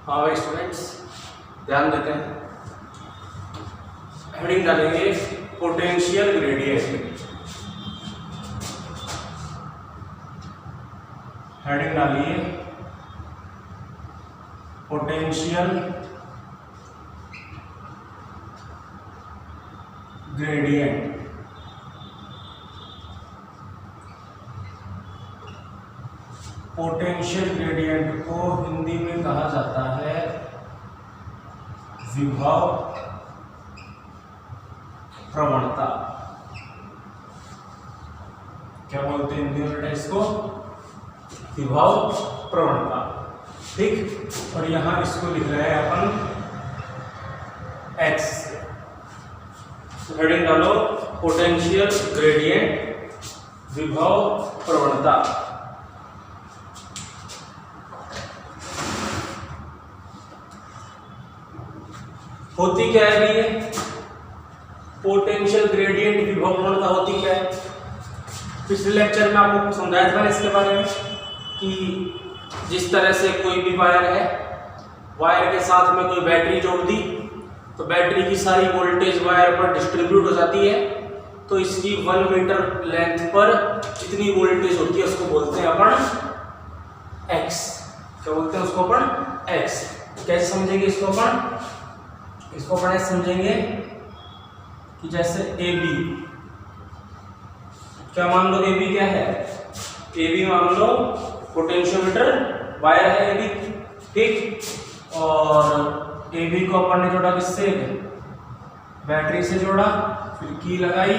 हाँ भाई स्टूडेंट्स ध्यान देते हैं। हेडिंग डालेंगे पोटेंशियल ग्रेडियंट। हेडिंग डालिए पोटेंशियल ग्रेडियंट। पोटेंशियल ग्रेडियंट को हिंदी में कहा जाता है विभव प्रवणता। क्या बोलते हैं हिंदी में इसको? विभव प्रवणता। ठीक, और यहां इसको लिख रहे हैं अपन x। हेडिंग डालो पोटेंशियल ग्रेडियंट विभव प्रवणता। होती क्या है ये पोटेंशियल ग्रेडियंट विभव प्रवणता? होती क्या है? पिछले लेक्चर में आपको समझाया था इसके बारे में कि जिस तरह से कोई भी वायर है, वायर के साथ में कोई बैटरी जोड़ दी तो बैटरी की सारी वोल्टेज वायर पर डिस्ट्रीब्यूट हो जाती है। तो इसकी 1 मीटर लेंथ पर जितनी वोल्टेज होती है उसको बोलते हैं अपन x। क्या बोलते हैं उसको अपन? x। कैसे समझेंगे इसको अपन? इसको अपन ऐसे समझेंगे कि जैसे AB, क्या मान लो AB क्या है? AB मान लो पोटेंशियोमीटर वायर है AB, ठीक। और AB को अपन ने जोड़ा किससे? बैटरी से जोड़ा, फिर की लगाई,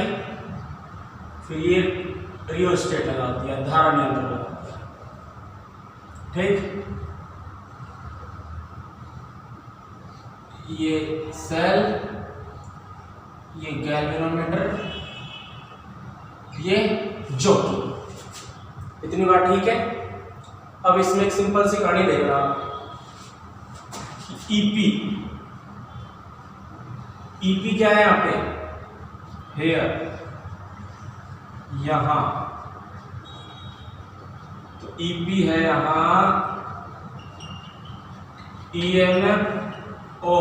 फिर ये रियोस्टेट लगा दिया, धारा नियंत्रण लगा दिया, ठीक। ये सेल, ये गैल्वेनोमीटर, ये ज्योति। इतनी बात ठीक है। अब इसमें एक सिंपल सी कहानी देखना। EP क्या है यहाँ पे? हेयर, यहां तो EP है यहां EMF O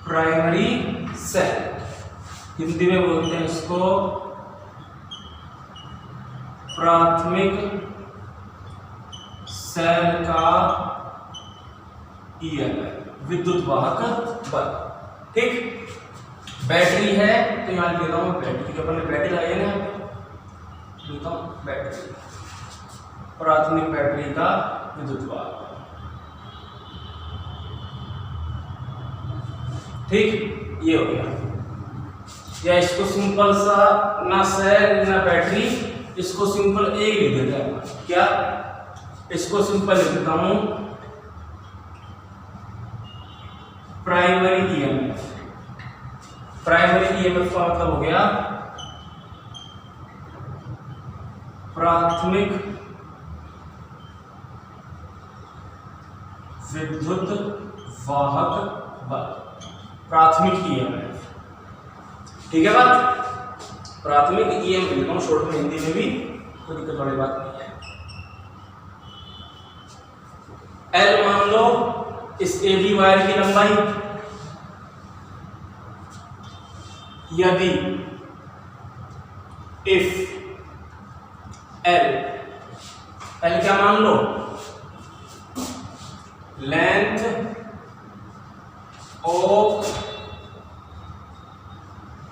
primary cell. Hindi में बोलते हैं इसको प्राथमिक सेल का EMF, विद्युत वाहक बल, ठीक। बैटरी है तो यहां लिख देता हूं बैटरी, अपन ने बैटरी लगाई है ना, लिखता हूं बैटरी, प्राथमिक बैटरी का विद्युत वाहक, ठीक। ये हो गया। या इसको सिंपल सा, ना सेल ना बैटरी, इसको सिंपल ए लिख देते हैं। क्या? इसको सिंपल लिख देता हूं प्राइमरी EMF। प्राइमरी EMF का मतलब हो गया प्राथमिक विद्युत वाहक बल, प्राथमिक EMF, ठीक है बात? प्राथमिक EMF लिखा हूं शॉर्ट में, हिंदी में भी कोई दिक्कत वाली बात नहीं है। L मान लो इस AB वायर की लंबाई, यदि इफ L क्या मान लो? Length of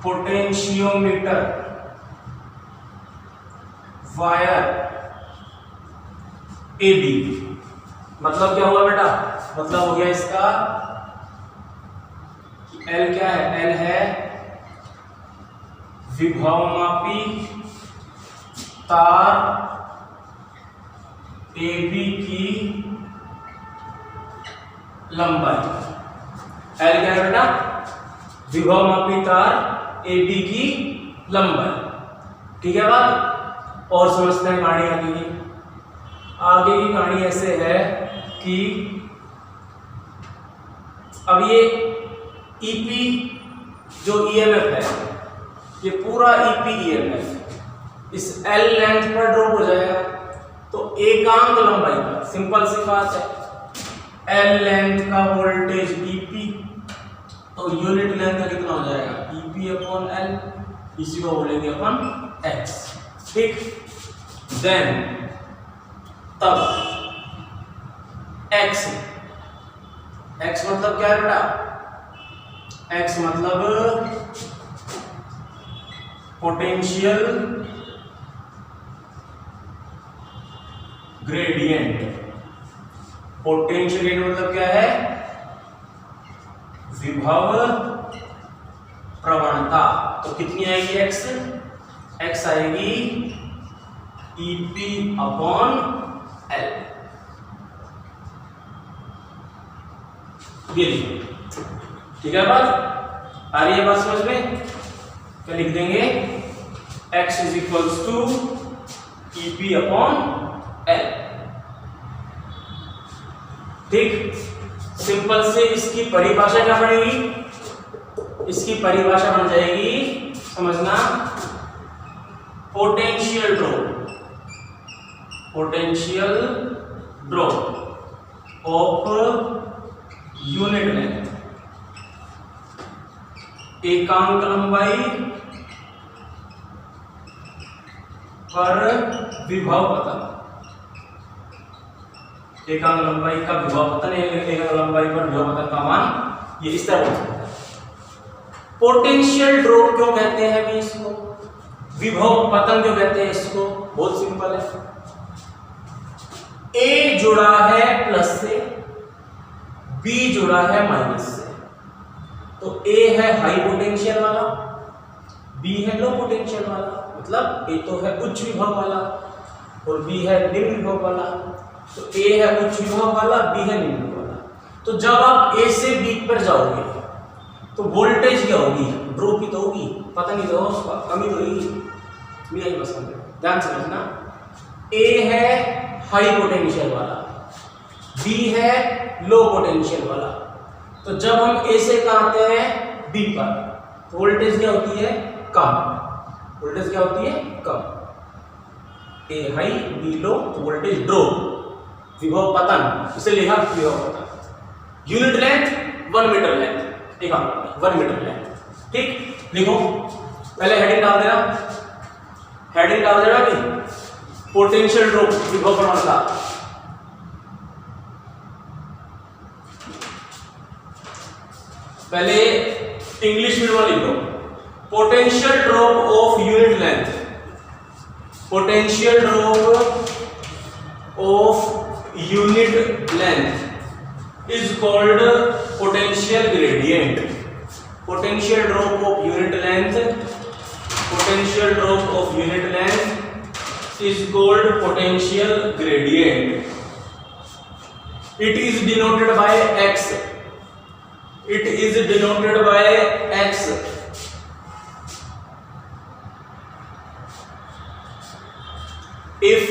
potentiometer wire AB। मतलब क्या हुआ बेटा? मतलब हो गया इसका L क्या है? L है विभवमापी तार AB की लंबाई। L क्या है बेटा? विभवमापी तार AB की लंबाई, ठीक है बात? और समझते हैं कहानी आगे की। आगे की कहानी ऐसे है कि अब ये EP जो EMF है, ये पूरा EP EMF इस L लेंथ पर ड्रॉप हो जाएगा। तो A एकांक लंबाई पर, सिंपल सी बात है, एल लेंथ का वोल्टेज ईपी, तो यूनिट लेंथ का कितना हो जाएगा ईपी अपॉन एल, इसी को बोलेंगे अपन एक्स, ठीक। देन तब एक्स, एक्स मतलब क्या है बेटा, एक्स मतलब पोटेंशियल ग्रेडियंट, पोटेंशियल ग्रेडियंट मतलब क्या है, विभव प्रवणता। तो कितनी आएगी एक्स, एक्स आएगी ईपी अपॉन एल, ये लिखो, ठीक है बात आ रही है, बात समझ में। क्या लिख देंगे, x is equals to EP upon L, ठीक। सिंपल से इसकी परिभाषा क्या बनेगी, इसकी परिभाषा बन जाएगी, समझना, potential drop, potential drop of unit length, एकांक लंबाई पर विभव पतन, एकांक लंबाई का विभव पतन, एकांक लंबाई पर विभव पतन का मान ये इस तरह होता है। पोटेंशियल ड्रॉप क्यों कहते हैं भी इसको, विभव पतन क्यों कहते हैं इसको, बहुत सिंपल है, ए जुड़ा है प्लस से, बी जुड़ा है माइनस से, तो ए है हाई पोटेंशियल वाला, बी है लो पोटेंशियल वाला, मतलब ए तो है उच्च विभव वाला और बी है निम्न विभव वाला, तो ए है उच्च विभव वाला, बी है निम्न विभव वाला। तो जब आप ए से बी पर जाओगे तो वोल्टेज क्या होगी, ड्रॉप ही तो होगी, पता नहीं तो उसका कमी तो होगी, मेरा ही बस ध्यान से समझना, ए है हाई पोटेंशियल वाला, बी है लो पोटेंशियल वाला, तो जब हम ए से कहाँ आते हैं बी पर, तो वोल्टेज क्या होती है कम, वोल्टेज क्या होती है कम, ए हाई बी लो, तो वोल्टेज ड्रॉप, विभव पतन, इसे लिखा विभव पतन। यूनिट लेंथ 1 मीटर लेंथ, एक 1 मीटर लेंथ, ठीक। लिखो, पहले हेडिंग डाल देना, हेडिंग डाल देना कि पोटेंशियल ड्रॉप विभव प्रवणता, पहले इंग्लिश मीडियम लिख लो, potential drop of unit length, potential drop of unit length is called potential gradient, potential drop of unit length, potential drop of unit length is called potential gradient, it is denoted by x, it is denoted by x, if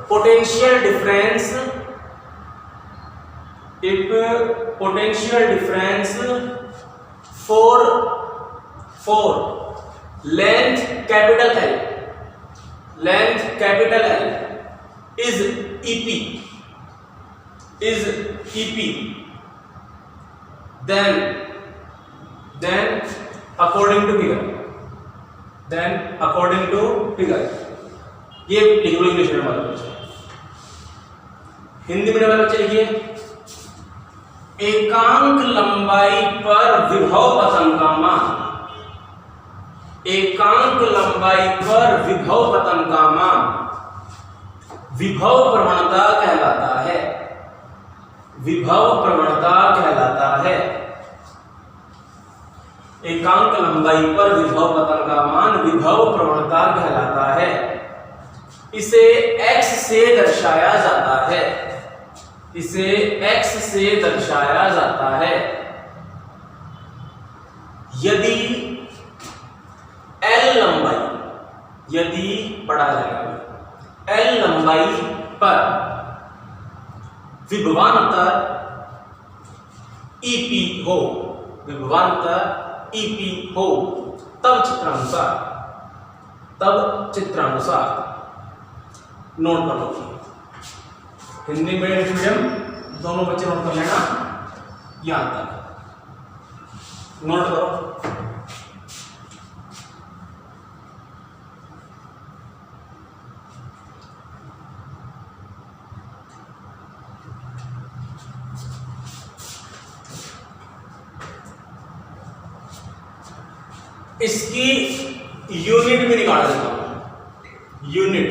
potential difference for length capital L, length capital L is EP, then according to figure, ये लिख लो English medium वाले बच्चे, Hindi medium वाले बच्चे लिखिए, एकांक लंबाई पर विभव पतन का मान, एकांक लंबाई पर विभव पतन का मान विभव प्रवणता कहलाता है, विभव प्रवणता कहलाता है, एकांक लंबाई पर विभव पतन का मान विभव प्रवणता कहलाता है, इसे x से दर्शाया जाता है, इसे x से दर्शाया जाता है, यदि L लंबाई, यदि पढ़ा जाएगा L लंबाई पर विभवांतर EP हो, विभवांतर EP हो, तब चित्रानुसार नोट कर लो। हिंदी मीडियम इंग्लिश मीडियम दोनों बच्चे नोट कर लेना यहां तक, नोट करो। इसकी यूनिट भी निकाल देता हूं, यूनिट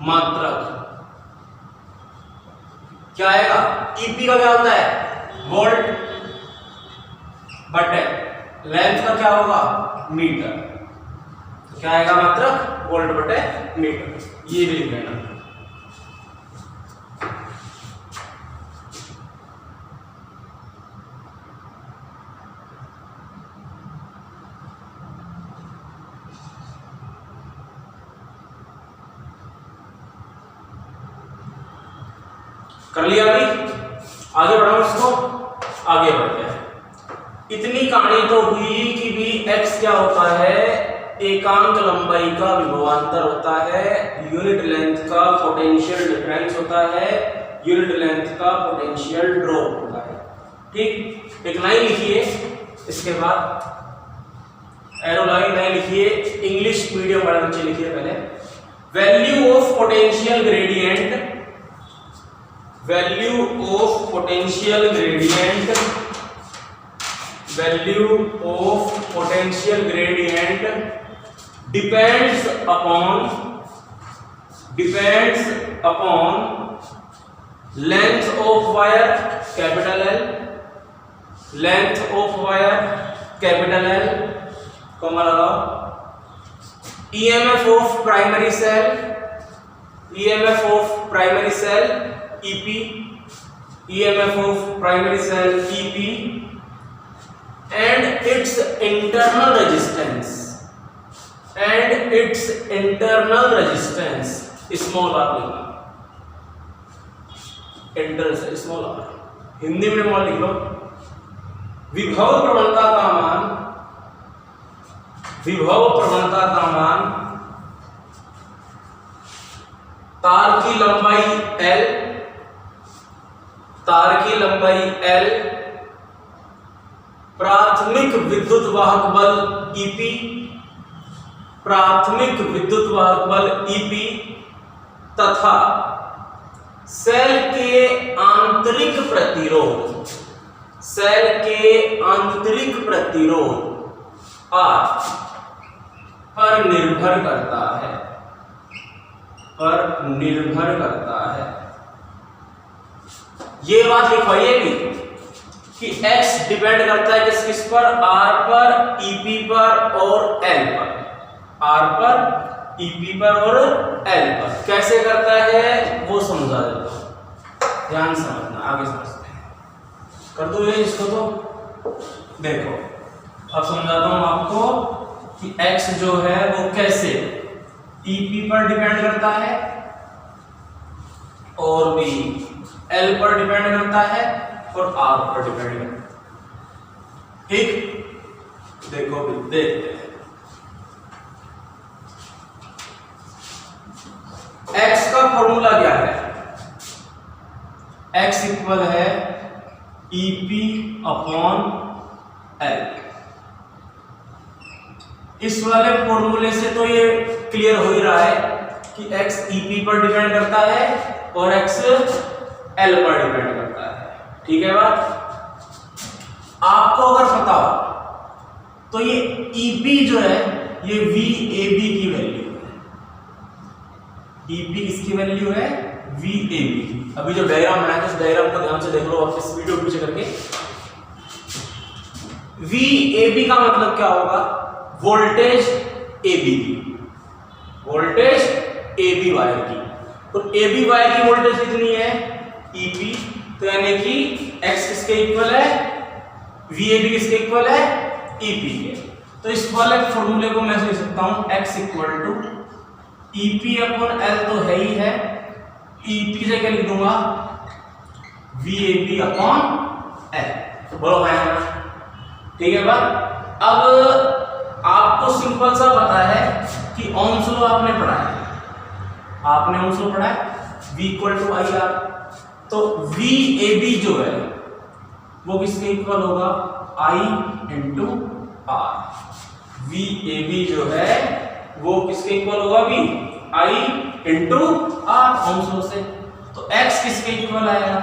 मात्रक क्या आएगा, ईपी का क्या होता है वोल्ट, बटे लेंथ का क्या होगा मीटर, तो क्या आएगा मात्रक वोल्ट बटे मीटर, ये भी लिख लेना। कर लिया अभी, आगे बढ़ाओ इसको, आगे बढ़ते हैं। इतनी कहानी तो हुई कि भी x क्या होता है, एकांक लंबाई का विभवांतर होता है, यूनिट लेंथ का पोटेंशियल डिफरेंस होता है, यूनिट लेंथ का पोटेंशियल ड्रॉप होता है। ठीक, एक लाइन लिखिए, इसके बाद एरो लाइन लिखिए, इंग्लिश मीडियम वाले बच्चे लिखिए पहले, value of potential gradient, value of potential gradient, value of potential gradient depends upon length of wire capital L, length of wire capital L, comma लगाओ, EMF of primary cell, EMF of primary cell EP, EMF of primary cell EP, and its internal resistance, small r लिखना, inter small r, Hindi में मान लिख लो, विभव प्रवणता का मान तार की लंबाई L, प्राथमिक विद्युत वाहक बल EP, तथा सेल के आंतरिक प्रतिरोध R पर निर्भर करता है। ये बात लिखवाइएगी कि x डिपेंड करता है किस पर, R पर, EP पर और L पर, R पर, EP पर और L पर। कैसे करता है वो समझा देता हूं, ध्यान समझना, आगे समझते हैं। कर दो ये इसको, तो देखो अब समझाता हूं आपको कि x जो है वो कैसे EP पर डिपेंड करता है और भी L पर डिपेंड करता है और R पर डिपेंड करता है। ठीक, देखो देखते हैं। X का फॉर्मूला क्या है, X इक्वल है EP अपॉन L। इस वाले फॉर्मूले से तो ये क्लियर हो ही रहा है कि x EP पर डिपेंड करता है और x L पर डिपेंड करता है। ठीक है बात, आपको अगर पता हो तो ये EP जो है ये VAB की वैल्यू है, EP किसकी वैल्यू है, VAB। अभी जो डायग्राम बनाया था उस डायग्राम को ध्यान से देख लो, आप इस वीडियो को पीछे करके। VAB का मतलब क्या होगा, वोल्टेज AB की, वोल्टेज AB वायर की, तो AB वायर की वोल्टेज कितनी है EP, तो यानी कि x किसके इक्वल है, VAB किसके इक्वल है, EP के। तो इस वाले फॉर्मूले को मैं लिख सकता हूं x equal to EP upon L, तो है ही है, EP से क्या लिख दूंगा, VAB अपॉन L। बोलो भाई, ठीक है बात। अब आपको सिंपल सा पता है कि ओम्स लॉ आपने पढ़ा है, ओम्स लॉ पढ़ा है, V equal to I R. तो वी ए बी जो है वो किसके इक्वल होगा, I into R. V A B जो है वो किसके इक्वल होगा, भी I into R Ohm's law से। तो x किसके इक्वल आएगा,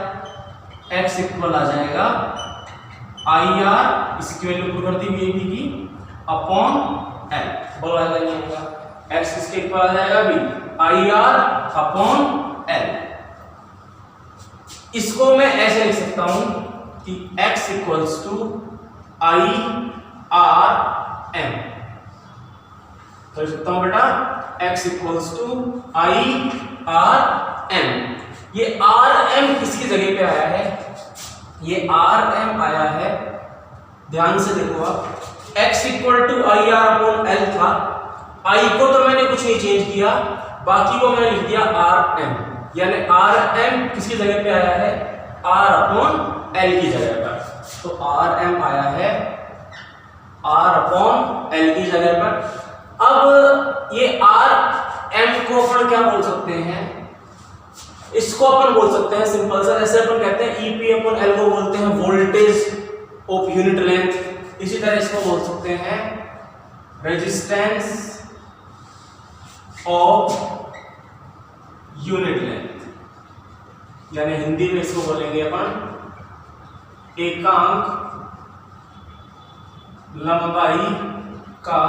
x इक्वल आ जाएगा आई आर, इसकी वैल्यू पुट कर दी वी ए बी की, अपॉन एल। बोला जाएगा x किसके इक्वल आ जाएगा, भी आई आर अपॉन एल। इसको मैं ऐसे लिख सकता हूं कि x equals to I R M. तो लिख सकता हूं बेटा x equals to I R M. ये आर एम किसकी जगह पे आया है, ये आर एम आया है, ध्यान से देखो आप, x equal to I R upon L था, आई को तो मैंने कुछ नहीं चेंज किया, बाकी को मैंने लिख दिया आर एम, यानी आर एम किसकी जगह पे आया है, आर अपॉन एल की जगह पर। तो आर एम आया है आर अपॉन एल की जगह पर। अब ये आर एम को अपन क्या बोल सकते हैं, इसको अपन बोल सकते हैं सिंपल सा, जैसे अपन कहते हैं ईपी अपॉन एल को बोलते हैं वोल्टेज ऑफ यूनिट लेंथ, इसी तरह इसको बोल सकते हैं रेजिस्टेंस ऑफ यूनिट लेंथ, यानी हिंदी में इसको बोलेंगे अपन एकांक लंबाई का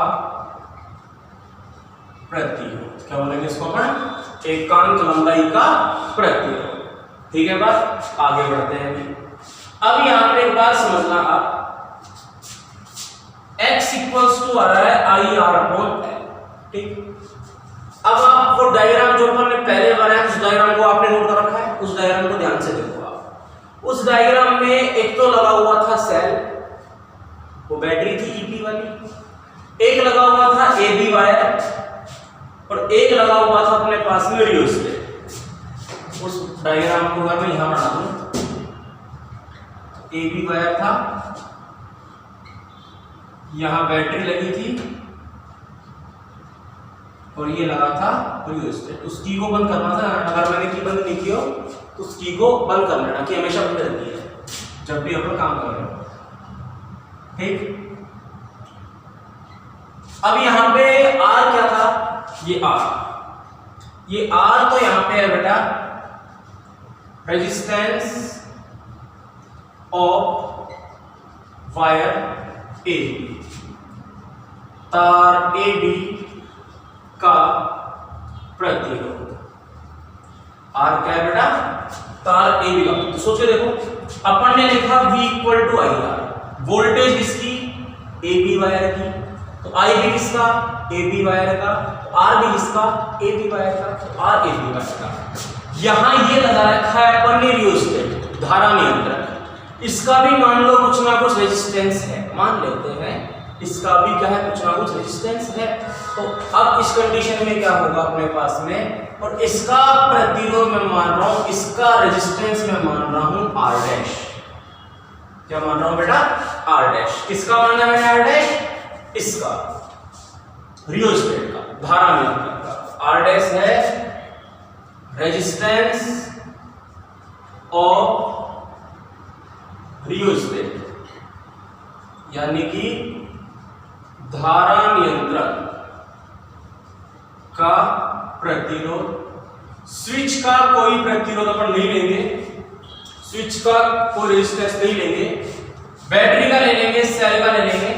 प्रतिरोध। क्या बोलेंगे इसको अपन, एकांक लंबाई का प्रतिरोध। ठीक है बात, आगे बढ़ते हैं अभी। अब यहां पर एक बात समझना आप, x इक्वल्स टू आ रहा है आई आर अपॉन एल। ठीक, अब आप वो डायग्राम जो अपन ने पहले बनाया उस डायग्राम को आपने नोट कर रखा है, उस डायग्राम को ध्यान से देखो आप। उस डायग्राम में एक तो लगा हुआ था सेल, वो बैटरी थी ईपी वाली, एक लगा हुआ था एबी वायर, और एक लगा हुआ था अपने पास में रियोस्टेट। उस डायग्राम को मैं यहां बना दूं, एबी वायर था, यहां बैटरी लगी थी, और ये लगा था रियोस्टेट। उस की को बंद करना था, अगर मैंने की बंद नहीं की हो तो उस की को बंद कर लेना, कि हमेशा बंद रहती है जब भी अपन काम कर रहे हो। ठीक, अब यहां पे आर क्या था, ये आर तो यहां पे है बेटा रेजिस्टेंस ऑफ वायर ए, तार ए बी का प्रतिरोध। आर क्या है बेटा, तार ए बी का। तो सोचो देखो, अपन ने लिखा V equal to I R, voltage किसकी, ए बी वायर की, तो आई भी किसका, ए बी वायर का, तो आर भी किसका, ए बी वायर का, तो आर ए बी वायर का। यहां ये लगा रखा है अपन ने रियोस्टेट, धारा नियंत्रक, इसका भी मान लो कुछ ना कुछ रेजिस्टेंस है, मान लेते हैं इसका भी क्या है, कुछ ना कुछ रेजिस्टेंस है। तो अब इस कंडीशन में क्या होगा अपने पास में, और इसका प्रतिरोध मैं मान रहा हूं, इसका रेजिस्टेंस मैं मान रहा हूं आर डैश। क्या मान रहा हूं बेटा, आर डैश। किसका मानना है मैंने आर डैश, इसका रियोस्टेट का, धारा नियंत्रक का। आर डैश है रेजिस्टेंस ऑफ रियोस्टेट, यानी कि धारा नियंत्रक का प्रतिरोध। स्विच का कोई प्रतिरोध अपन नहीं लेंगे, स्विच का कोई रेजिस्टेंस नहीं लेंगे, बैटरी का ले लेंगे, सेल का ले लेंगे।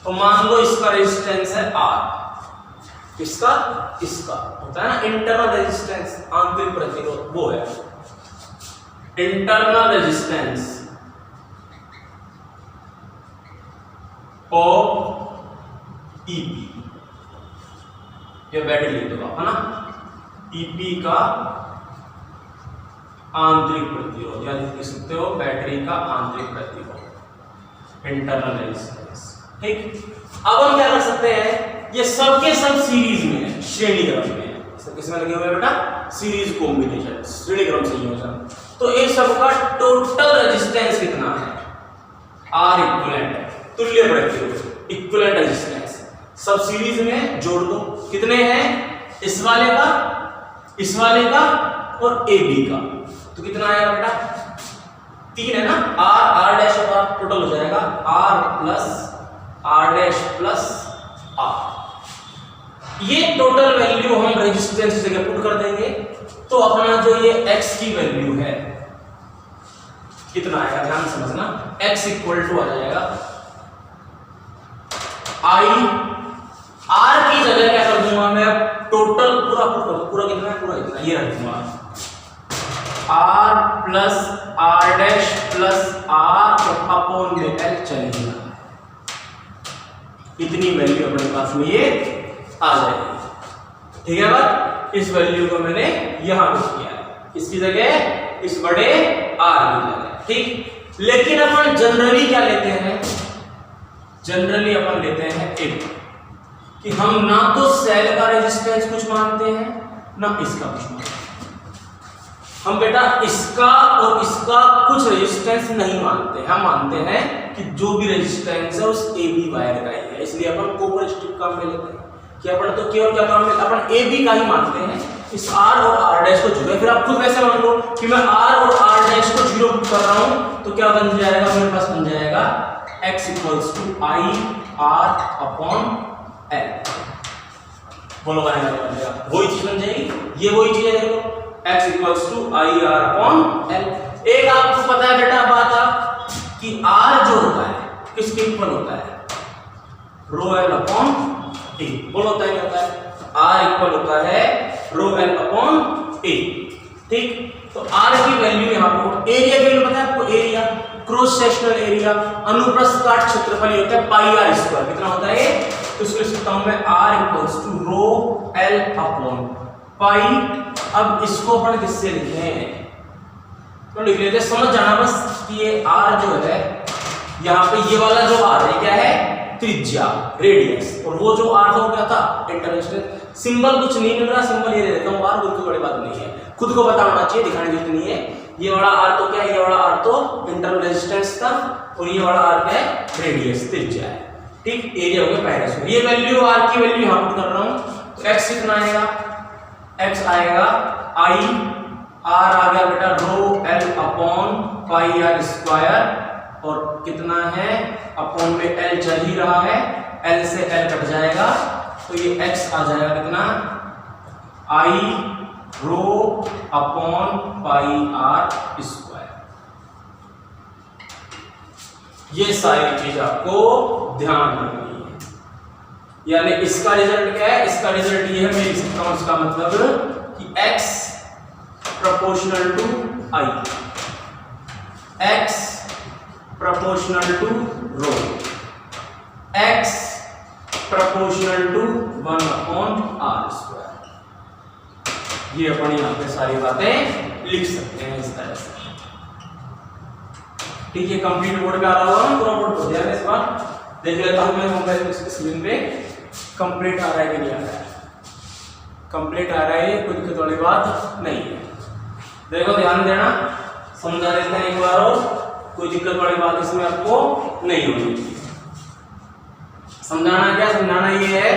तो मान लो इसका रेजिस्टेंस है आर, इसका इसका होता है ना इंटरनल रेजिस्टेंस, आंतरिक प्रतिरोध, वो है इंटरनल रेजिस्टेंस ऑफ ईपी, ये बैटरी लिख दो है ना, ईपी का आंतरिक प्रतिरोध, या लिख सकते हो बैटरी का आंतरिक प्रतिरोध, इंटरनल रेजिस्टेंस। ठीक, अब हम क्या कर सकते हैं, ये सब के सब सीरीज में है, श्रेणी क्रम में है। सब किसमें लगे हुए हैं बेटा, सीरीज कॉम्बिनेशन, श्रेणी क्रम संयोजन। तो इन सब का टोटल रेजिस्टेंस कितना है, आर इक्विवेलेंट, तुल्य प्रतिरोध, इक्विवेलेंट रेजिस्टेंस, सब सीरीज में जोड़ दो। कितने हैं, इस वाले का और ए बी का, तो कितना आएगा बेटा 3 है ना, आर डैश और आर टोटल हो जाएगा आर डैश प्लस आर। ये टोटल वैल्यू हम रेजिस्टेंस की जगह पुट कर देंगे, तो अपना जो ये x की वैल्यू है कितना आएगा, ध्यान समझना, x इक्वल टू आ जाएगा आई, आर की जगह क्या कर दूंगा मैं, टोटल पूरा कितना है, पूरा इतना ये रख दूंगा R plus R dash plus R upon में एल चलेगा, इतनी वैल्यू अपने पास में ये आ जाएगी। ठीक है बात, इस वैल्यू को मैंने यहां पुट किया है, इसकी जगह इस बड़े आर की जगह। ठीक, लेकिन अपन जनरली क्या लेते हैं, जनरली अपन लेते हैं एक कि हम ना तो सेल का रेजिस्टेंस कुछ मानते हैं ना इसका कुछ मानते हैं, हम बेटा इसका और इसका कुछ रेजिस्टेंस नहीं मानते, हम मानते हैं कि जो भी रेजिस्टेंस है उस ए बी वायर का ही है, इसलिए अपन कोपरस्टिक काम में लेते हैं कि अपन तो केवल क्या काम में अपन ए बी का ही मानते हैं, इस आर और आर डैश को जीरो, फिर आप खुद वैसे मान लो कि मैं आर और आर डैश को जीरो कर रहा हूं, तो क्या बन जाएगा, मेरे पास बन जाएगा x equals to I R upon L, बोलो बन जाएगा, वही चीज बन जाएगी, ये वही चीज है, देखो x equals to I R upon L. एक आपको पता है बेटा बात आप कि r जो होता है किसके इक्वल होता है, रो एल अपॉन ए, बोलो होता है क्या होता है, r इक्वल होता है रो एल अपॉन ए। ठीक, तो r की वैल्यू यहां पे, एरिया की वैल्यू पता है आपको, एरिया क्रॉस सेक्शनल एरिया अनुप्रस्थ काट क्षेत्रफल होता है पाई आर स्क्वायर, कितना होता है ये, तो इसको लिख सकता हूं मैं r equals to rho L upon pi. अब इसको अपन किससे लिखें, तो लिख लेते, समझ जाना बस कि ये r जो है यहाँ पे ये वाला जो r है क्या है, त्रिज्या रेडियस, और वो जो r था वो क्या था, इंटरनेशनल। सिंबल कुछ नहीं मिल रहा, सिंबल ये दे देता हूँ, r कोई बड़ी बात नहीं है, खुद को पता होना चाहिए, दिखाने की जरूरत नहीं है। ये वाला r तो क्या है, ये वाला r तो इंटरनल रेजिस्टेंस था, और ये वाला r क्या है, रेडियस त्रिज्या है। ठीक, एरिया हो गया पाइरेस, ये वैल्यू r की वैल्यू यहां पुट कर रहा हूं, तो x कितना आएगा, x आएगा i, r आ गया बेटा रो l upon pi r square, और कितना है अपॉन में l चल ही रहा है, l से l कट जाएगा, तो ये x आ जाएगा कितना, i rho upon pi r square. ये सारी चीज आपको ध्यान रखनी है, यानी इसका रिजल्ट क्या है, इसका रिजल्ट ये है, मैं लिख सकता हूं इसका मतलब कि x proportional to i, x proportional to rho, x proportional to 1 upon r square. ये अपन यहाँ पे सारी बातें लिख सकते हैं इस तरह से। ठीक है, कंप्लीट बोर्ड पे आ रहा होगा, पूरा बोर्ड हो जाएगा, इस बार देख लेता हूं मैं मोबाइल स्क्रीन पे कंप्लीट आ रहा है कि नहीं आ रहा है, कंप्लीट आ रहा है, कोई दिक्कत वाली बात नहीं है। देखो ध्यान देना, समझा देते हैं एक बार और, कोई दिक्कत वाली बात इसमें आपको नहीं होनी चाहिए। समझाना क्या, समझाना ये है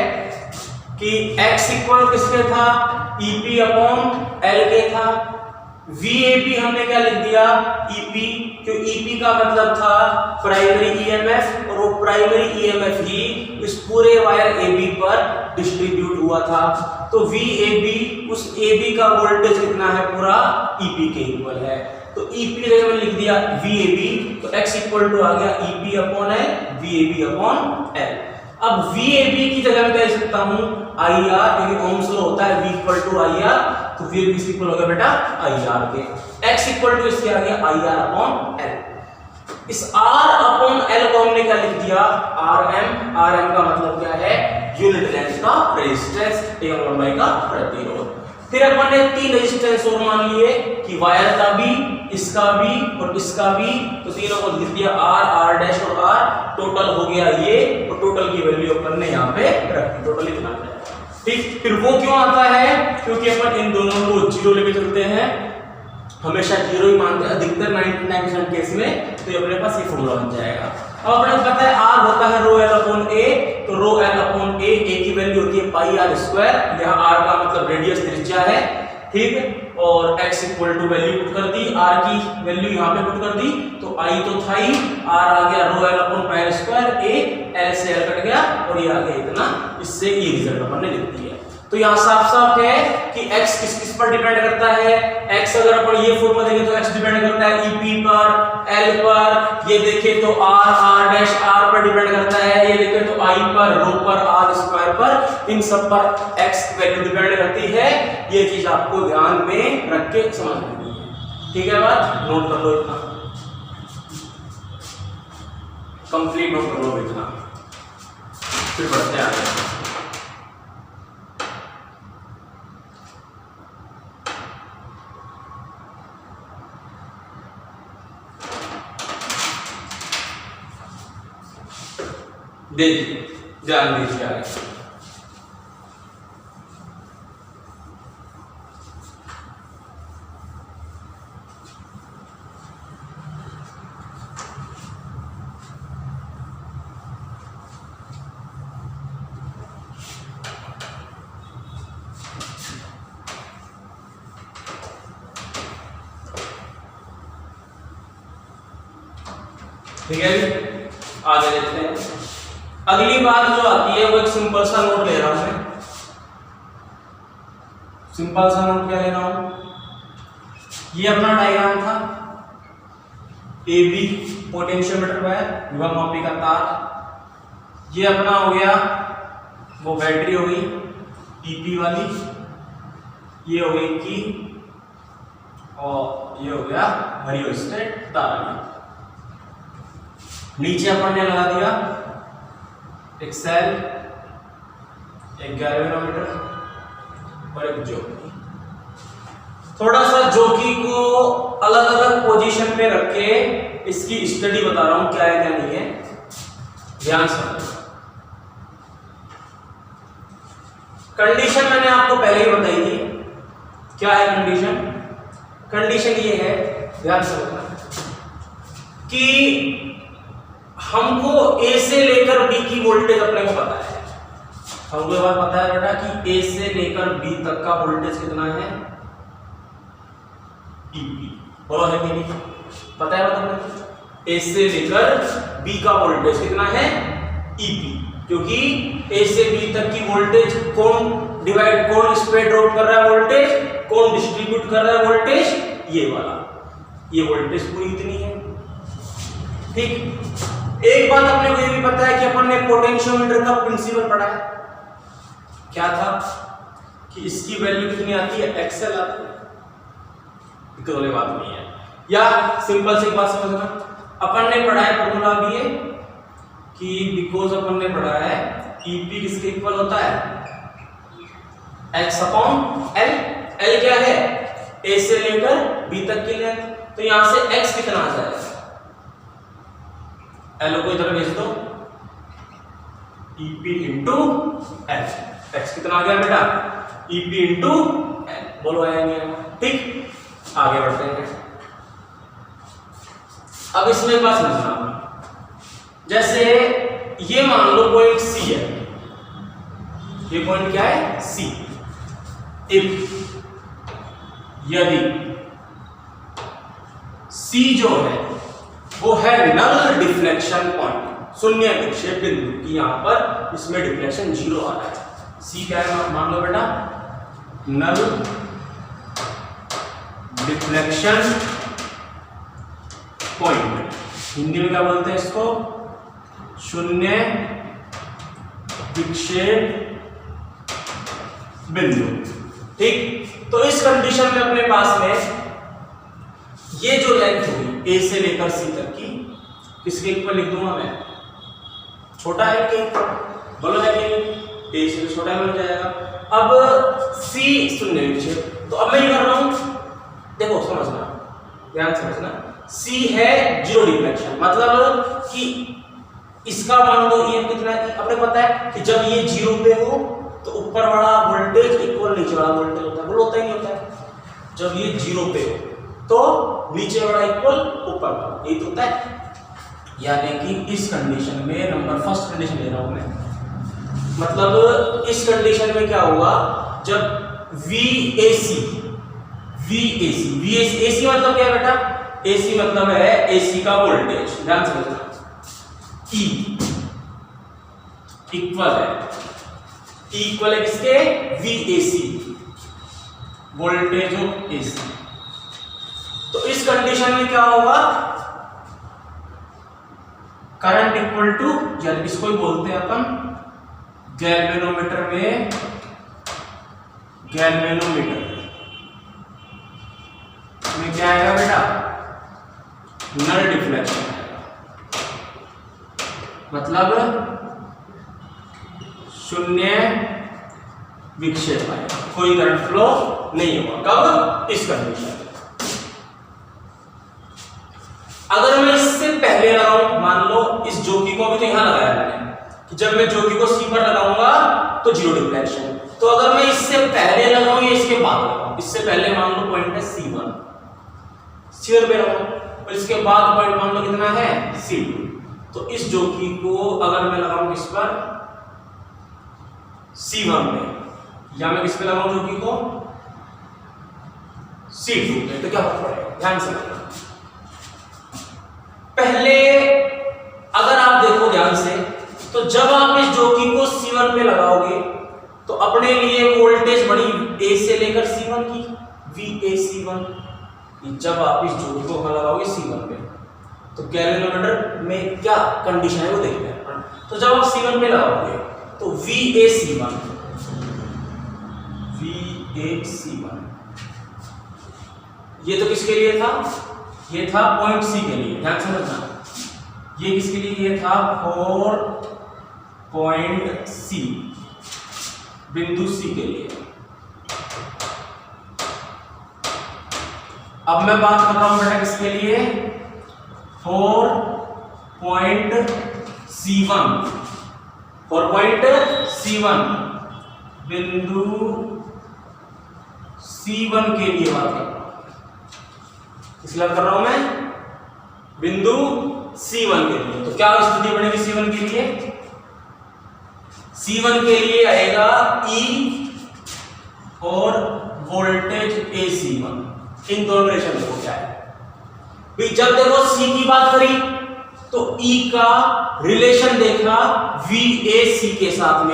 कि x इक्वल किसके था, EP अपॉन एल के था, VAB हमने क्या लिख दिया, EP, क्यों EP का मतलब था प्राइमरी EMF, और वो प्राइमरी EMF ही इस पूरे वायर AB पर डिस्ट्रीब्यूट हुआ था, तो VAB उस AB का वोल्टेज कितना है, पूरा EP के इक्वल है, तो EP जगह में लिख दिया VAB, तो x इक्वल टू आ गया EP upon L, VAB upon L। अब VAB की जगह में क्या लिख सकता हूं, IR, क्योंकि ओम्स लॉ होता है V इक्वल टू IR, तो VAB इक्वल हो गया बेटा IR के, x इक्वल टू इसके आ गया IR अपॉन L। इस R अपॉन L को हमने क्या लिख दिया, RM, RM का मतलब क्या है, यूनिट लेंथ का रेजिस्टेंस, एवं लंबाई का प्रतिरोध। फिर अपन ने 3 रेजिस्टेंस और मान लिए कि वायर का भी, इसका भी और इसका भी, तो तीनों को लिख दिया R, R डैश और R, टोटल हो गया ये, और टोटल की वैल्यू अपन ने यहाँ पे रखी, टोटल इतना है। ठीक, फिर वो क्यों आता है, क्योंकि अपन इन दोनों को जीरो लेके चलते हैं, हमेशा जीरो ही मानते हैं अधिकतर 99% केस में, तो ये अपने पास ये फॉर्मूला बन जाएगा। अब अपने को पता है R होता है रो L अपॉन A, तो रो L अपॉन A, A की वैल्यू होती है पाई R स्क्वायर, यहाँ R का मतलब रेडियस त्रिज्या है, ठीक, और x equal to value put कर दी, r की वैल्यू यहाँ पे पुट कर दी, तो i तो था ही, r आ गया रो l upon pi square a, l से l कट गया और ये आ गया इतना, इससे ये रिजल्ट अपन ने लिख दिया। तो यहाँ साफ साफ है कि x किस किस पर डिपेंड करता है, x अगर अपन ये फॉर्मूला देखें तो x डिपेंड करता है EP पर, l पर, ये देखें तो r डैश r पर डिपेंड करता है, ये देखें तो i पर, रो पर, r स्क्वायर पर, इन सब पर x वैल्यू डिपेंड करती है। ये चीज आपको ध्यान में रख के समझनी है, ठीक है बात, नोट कर लो इतना, कंप्लीट नोट कर लो इतना, फिर बढ़ते हैं आगे। देखिए ध्यान दीजिए आगे, ठीक है, आगे देखते हैं। अगली बात जो आती है वो एक सिंपल सा नोट ले रहा हूं मैं, सिंपल सा नोट क्या ले रहा हूं, ये अपना डायग्राम था, ए बी पोटेंशियोमीटर वायर, विभव मापी का तार, ये अपना हो गया वो बैटरी हो गई ईपी वाली, ये हो गई की, और ये हो गया रियोस्टेट तार। नीचे अपन ने लगा दिया एक सेल, एक गैल्वेनोमीटर और एक जॉकी। थोड़ा सा जॉकी को अलग अलग पोजीशन पे रख के इसकी स्टडी बता रहा हूं क्या है क्या नहीं है, ध्यान से। कंडीशन मैंने आपको पहले ही बताई थी, क्या है कंडीशन, कंडीशन ये है, ध्यान से रखना, कि हमको A से लेकर B की वोल्टेज अपने को पता है, हमको ये बात पता है बेटा कि A से लेकर B तक का वोल्टेज कितना है, EP, बोलो है कि नहीं, पता है मतलब A से लेकर B का वोल्टेज कितना है, EP, क्योंकि A से B तक की वोल्टेज कौन डिवाइड, कौन इस पे ड्रॉप कर रहा है वोल्टेज, कौन डिस्ट्रीब्यूट कर रहा है वोल्टेज, ये वाला, ये वोल्टेज पूरी इतनी है, ठीक। एक बात अपने को ये भी पता है कि अपन ने पोटेंशियोमीटर का प्रिंसिपल पढ़ा है, क्या था कि इसकी वैल्यू कितनी आती है, एक्सएल आती है, दिक्कत वाली बात नहीं है। या सिंपल सी बात समझना, अपन ने पढ़ा है फॉर्मूला भी है कि बिकॉज अपन ने पढ़ा है ईपी किसके इक्वल होता है, एक्स अपॉन एल, एल क्या है, ए से लेकर बी तक की लेंथ, तो यहां से एक्स कितना आ जाएगा, एल को इधर भेज दो, EP इंटू एल, एक्स कितना आ गया बेटा, EP इंटू एल, बोलो आया नहीं आया, ठीक। आगे बढ़ते हैं, अब इसमें एक बात समझना, जैसे ये मान लो पॉइंट C है, ये पॉइंट क्या है, C, इफ यदि C जो है वो है नल डिफ्लेक्शन पॉइंट, शून्य विक्षेप बिंदु की, यहां पर इसमें डिफ्लेक्शन 0 आ रहा है, सी क्या है मान लो बेटा, नल डिफ्लेक्शन पॉइंट, हिंदी में क्या बोलते हैं इसको, शून्य विक्षेप बिंदु, ठीक। तो इस कंडीशन में अपने पास में ये जो लेंथ होगी A से लेकर C तक की, किसके इक्वल लिख दूंगा मैं, छोटा है कि, बोलो है कि A से छोटा बन जाएगा। अब C शून्य विक्षेप, तो अब मैं ये कर रहा हूं, देखो समझना, ध्यान समझना, C है 0 डिफ्लेक्शन, मतलब कि इसका मान लो ये कितना, अपने पता है कि जब ये 0 पे हो तो ऊपर वाला वोल्टेज इक्वल नीचे वाला वोल्टेज होता है, बोलो होता ही नहीं होता है, जब ये 0 पे हो तो नीचे वाला इक्वल ऊपर वाला, यही तो होता है। यानी कि इस कंडीशन में, नंबर फर्स्ट कंडीशन ले रहा हूं मैं, मतलब इस कंडीशन में क्या होगा, जब VAC एसी मतलब क्या है बेटा? एसी मतलब है एसी का वोल्टेज, ध्यान समझना। ई इक्वल है किसके? VAC, voltage of AC. तो इस कंडीशन में क्या होगा? करंट इक्वल टू, यानी इसको ही बोलते हैं अपन गैल्वेनोमीटर में, क्या आएगा बेटा? नल डिफ्लेक्शन आएगा, मतलब शून्य विक्षेप आएगा, कोई करंट फ्लो नहीं होगा। कब? इस कंडीशन में। अगर मैं इससे पहले लगाऊं, मान लो इस जोकी को भी तो यहां लगाया मैंने, कि जब मैं जोकी को सी पर लगाऊंगा तो जीरो डिफ्लेक्शन। तो अगर मैं इससे पहले लगाऊं या इसके बाद लगाऊं, इससे पहले मान लो पॉइंट है C1 पे लगाऊं, और इसके बाद पॉइंट मान लो कितना है? C2। तो इस जोकी को अगर मैं लगाऊं किस पर? C1 पे, या मैं किस पे लगाऊं जोकी को? C2 पे, तो क्या फर्क पड़ेगा? ध्यान से देखना। पहले अगर आप देखो ध्यान से, तो जब आप इस जोकी को C1 पे लगाओगे तो अपने लिए वोल्टेज बड़ी A से लेकर C1 की, VAC1। जब आप इस जोकी को लगाओगे C1 पे, तो गैल्वेनोमीटर में क्या कंडीशन है वो देखते हैं। तो जब आप C1 पे लगाओगे तो VAC1 ये तो किसके लिए था? ये था पॉइंट C के लिए, ध्यान समझना। ये किसके लिए? ये था फॉर पॉइंट C, बिंदु C के लिए। अब मैं बात कर रहा हूं बेटा किसके लिए? फॉर पॉइंट C1, बिंदु C1 के लिए बात कर रहा हूं। इसलिए कर रहा हूं मैं बिंदु C1 के लिए। तो क्या स्थिति बनेगी C1 के लिए? C1 के लिए आएगा E और वोल्टेज AC1। इन दोनों रिलेशन देखो क्या है भाई। जब देखो C की बात करी तो E का रिलेशन देखा VAC के साथ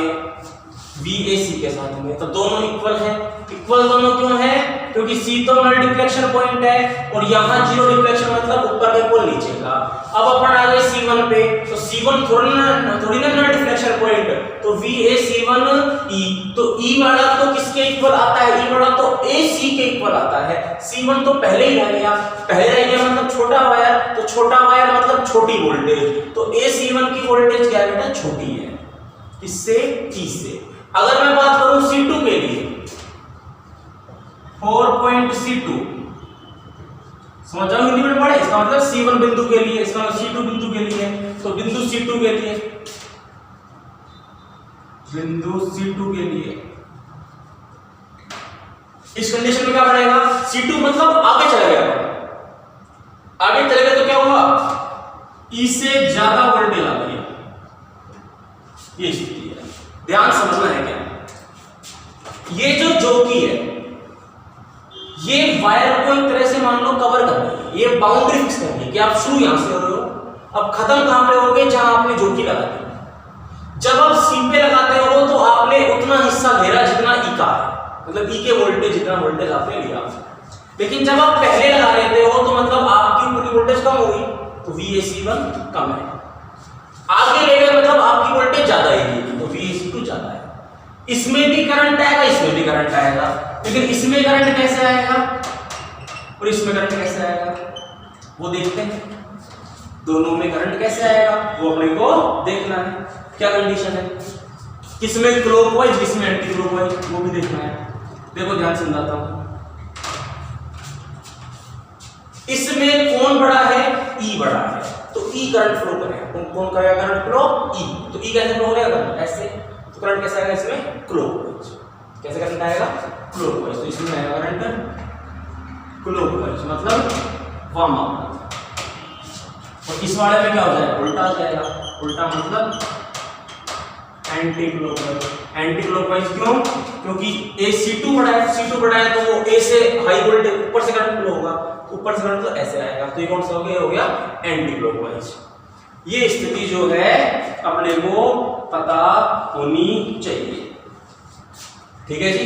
में, तो दोनों इक्वल है। इक्वल दोनों क्यों है? क्योंकि C तो नल डिफ्लेक्शन पॉइंट है और यहां जीरो डिफ्लेक्शन मतलब ऊपर का पोल नीचे का। अब अपन आ गए C1 पे, तो C1 थोड़ी ना नल डिफ्लेक्शन पॉइंट, तो VAC1 E, तो E वाला तो किसके इक्वल आता है? E वाला तो AC के इक्वल आता है। C1 तो पहले ही रह गया, मतलब छोटा वायर, तो छोटा वायर मतलब छोटी वोल्टेज, तो AC1 की वोल्टेज क्या है बेटा? छोटी है। किससे? E से। अगर मैं बात करूं C2 के लिए, 4.C2, समझ जाओ हिंदी में पढ़े, इसका मतलब C1 बिंदु के लिए, इसका मतलब C2 बिंदु के लिए। तो बिंदु C2 के लिए, इस कंडीशन में क्या बनेगा? C2 मतलब आगे चला गया, आगे चले गए तो क्या हुआ? E से ज्यादा वोल्टेज आ गई, ये स्थिति है। ध्यान समझना है क्या? ये जो जोकी है, ये वायर को एक तरह से मान लो कवर कर रही है, ये बाउंड्री फिक्स कर रही है कि आप शुरू यहां से हो रहे हो, अब खत्म कहां पे होगे? जहां आपने जोकी लगा दी। जब आप C पे लगाते हो तो आपने उतना हिस्सा घेरा जितना E का है, मतलब E के वोल्टेज जितना वोल्टेज आपने लिया। लेकिन जब आप पहले लगा लेते हो तो मतलब आपकी पूरी वोल्टेज कम होगी, तो VAC1 कम है। आगे ले गए मतलब आपकी वोल्टेज ज्यादा है, तो VAC2 ज्यादा है। इसमें भी करंट आएगा, इसमें भी करंट आएगा, लेकिन इसमें करंट कैसे आएगा और इसमें करंट कैसे आएगा वो देखते हैं। दोनों में करंट कैसे आएगा वो अपने को देखना है। क्या कंडीशन है? किसमें क्लॉकवाइज, किसमें एंटी क्लॉकवाइज, वो भी देखना है। देखो ध्यान से समझाता हूं। इसमें कौन बड़ा है? E बड़ा है, तो E करंट फ्लो करेगा। कौन करेगा करंट फ्लो? E। तो E कैसे फ्लो करेगा? ऐसे। तो करंट कैसे आएगा इसमें? क्लॉकवाइज। कैसे करंट आएगा? क्लॉकवाइज। तो इसमें आएगा करंट क्लॉकवाइज, मतलब वामावर्त। और इस वाले में क्या हो जाएगा? उल्टा आ जाएगा। उल्टा मतलब एंटी क्लॉकवाइज। एंटी क्लॉकवाइज क्यों? क्योंकि ए C2 बड़ा है, C2 बड़ा है तो वो ए से हाई वोल्टेज ऊपर से करंट फ्लो होगा, ऊपर से करंट तो ऐसे आएगा, तो ये कौन सा हो गया? हो गया एंटी क्लॉकवाइज। ये स्थिति जो है अपने को पता होनी चाहिए, ठीक है जी।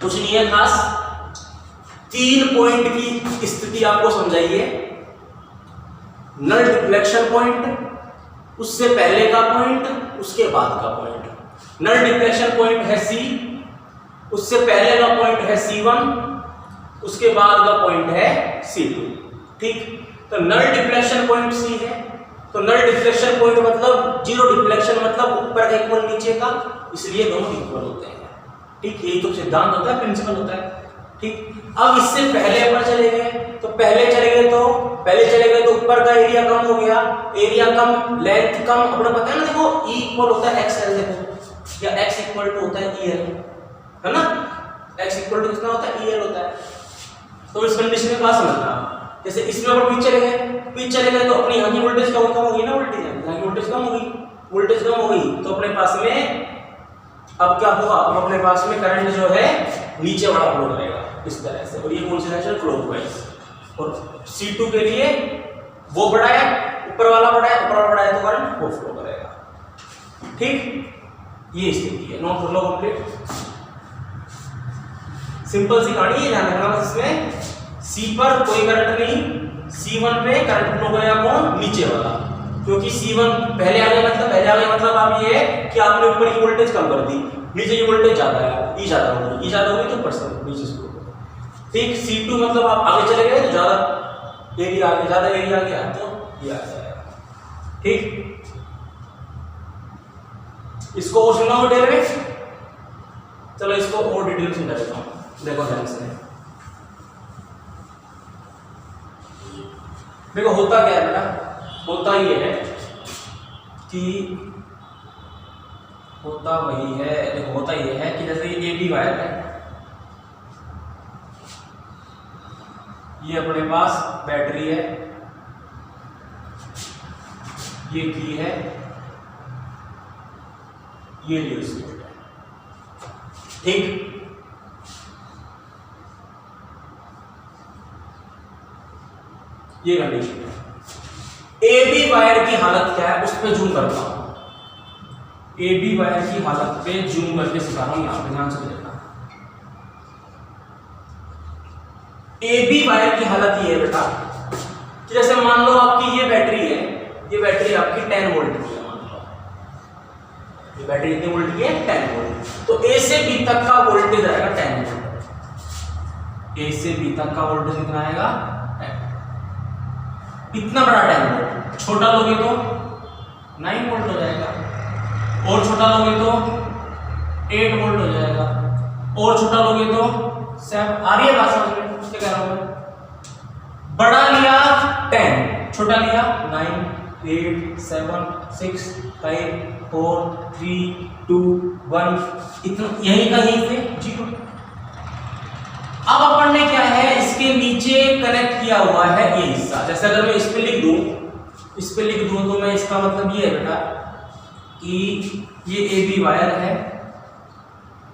कुछ नहीं है खास, 3 पॉइंट की स्थिति आपको समझाइए। नल डिफ्लेक्शन पॉइंट, उससे पहले का पॉइंट, उसके बाद का पॉइंट। नल डिफ्लेक्शन पॉइंट है C, उससे पहले का पॉइंट है C1, उसके बाद का पॉइंट है C2, ठीक। तो नल डिफ्लेक्शन पॉइंट C है, तो नल डिफ्लेक्शन पॉइंट मतलब जीरो डिफ्लेक्शन, मतलब ऊपर का इक्वल नीचे का, इसलिए दोनों इक्वल होते हैं, ठीक। यही तो सिद्धांत होता है, प्रिंसिपल होता है, ठीक। अब इससे पहले अपन चले गए, तो पहले चले गए तो ऊपर का एरिया कम हो गया, एरिया कम, लेंथ कम। अपना पता है ना, देखो E इक्वल होता है XL, देखो, या X इक्वल टू होता है EL, है ना। X इक्वल टू कितना होता है? EL होता है। तो इस कंडीशन में क्या समझना, जैसे इसमें अपन पीछे चले गए तो अपनी यहाँ की वोल्टेज कम होगी ना, यहाँ की वोल्टेज कम होगी, तो अपने पास में अब क्या होगा? अब अपने पास में करंट जो है नीचे वाला फ्लो करेगा इस तरह से, और ये कौन सी डायरेक्शन? क्लॉकवाइज। और C2 के लिए वो बड़ा है, ऊपर वाला बड़ा है तो करंट वो फ्लो करेगा, ठीक। ये स्थिति है। नोट कर लो कंप्लीट, सिंपल सी कहानी है। ध्यान रखना बस इसमें, C पर कोई करंट नहीं, C1 पे करंट फ्लो करेगा कौन? नीचे वाला, क्योंकि C1 पहले आ गया मतलब आप ये है कि आपने ऊपर की वोल्टेज कम कर दी, नीचे की वोल्टेज ज्यादा है, E ज्यादा होगी तो ऊपर से नीचे से, ठीक। C2 मतलब आप आगे चले गए तो ज्यादा एरिया आ गया तो ये आ जाएगा, ठीक। इसको और सुना डिटेल में, चलो इसको और डिटेल में समझा देता हूं, देखो ध्यान से। देखो होता क्या है बेटा, होता ये है कि होता वही है, देखो होता ये है कि जैसे ये AB वायर है, ये अपने पास बैटरी है, ये की है, ये ल्यूसिड है, ठीक। ये कंडीशन है। AB वायर की हालत क्या है, उस पर जूम करता हूं। AB वायर की हालत पे जूम करके सिखा रहा हूं, यहां पे ध्यान से देखना। AB वायर की हालत ये है बेटा कि जैसे मान लो आपकी ये बैटरी है, ये बैटरी आपकी 10 वोल्ट की है, मान लो ये बैटरी कितने वोल्ट की है? 10 वोल्ट। तो A से B तक का वोल्टेज आएगा 10 वोल्ट, A से B तक का वोल्टेज कितना आएगा? 10। इतना बड़ा 10 वोल्ट, छोटा लोगे तो 9 वोल्ट हो जाएगा, और छोटा लोगे तो 8 वोल्ट हो जाएगा, और छोटा लोगे तो 7। आ रही है बात समझ में? क्या कह रहा हूं मैं? बड़ा लिया 10, छोटा लिया 9, 8, 7, 6, 5, 4, 3, 2, 1, इतना यही का यही थे 0। अब अपन ने क्या है, इसके नीचे कनेक्ट किया हुआ है ये हिस्सा। जैसे अगर मैं इस पे लिख दूं तो मैं इसका मतलब ये है बेटा कि ये AB वायर है,